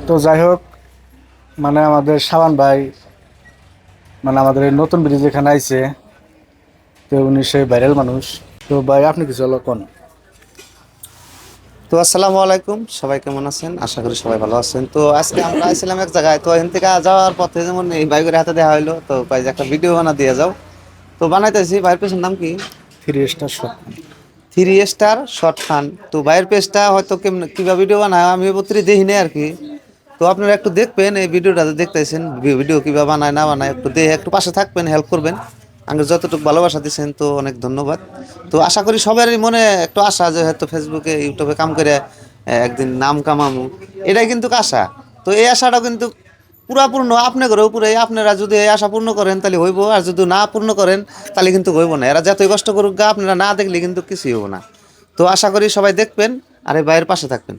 তো যাই হোক, মানে আমাদের শাবান ভাই, মানে আমাদের এই নতুন ব্রিজ এখানে আইছে। তো উনি সেই ভাইরাল মানুষ। তো ভাই আপনি কিছু হলো কোন? তো আসসালামু আলাইকুম, সবাই কেমন আছেন? আশা করি সবাই ভালো আছেন। তো আজকে আমরা আইছিলাম এক জায়গায়, তো এখান থেকে যাওয়ার পথে যেমন এই বাইকের হাতে দেখা হইলো, তো কই যে একটা ভিডিও বানা দিয়ে যাও। তো বানাইতেছি। ভাইয়ের পেজের নাম কি? 3 স্টার শট। 3 স্টার শর্ট খান। তো ভাইয়ের পেজটা হয়তো কেমন কিভাবে ভিডিও বানায় আমি বত্রি দেখি নাই আর কি। তো আপনারা একটু দেখবেন, এই ভিডিওটা দেখতেছেন ভিডিও কিভাবে বানায় না বানায় একটু দেখে একটু পাশে থাকবেন, হেল্প করবেন। আমাকে যতটুকু ভালোবাসা দিচ্ছেন তো অনেক ধন্যবাদ। তো আশা করি সবারই মনে একটু আশা যে হয়তো ফেসবুকে ইউটিউবে কাম করে একদিন নাম কামামু, এটাই কিন্তু আশা। তো এই আশাটাও কিন্তু পুরা পূর্ণ আপনাদের উপরে। আপনারা যদি এই আশা পূর্ণ করেন তাহলে হইব, আর যদি না পূর্ণ করেন তাহলে কিন্তু হইব না। এরা যতই কষ্ট করুক গা, আপনারা না দেখলে কিন্তু কিছুই হইব না। তো আশা করি সবাই দেখবেন আর এই ভাইয়ের পাশে থাকবেন।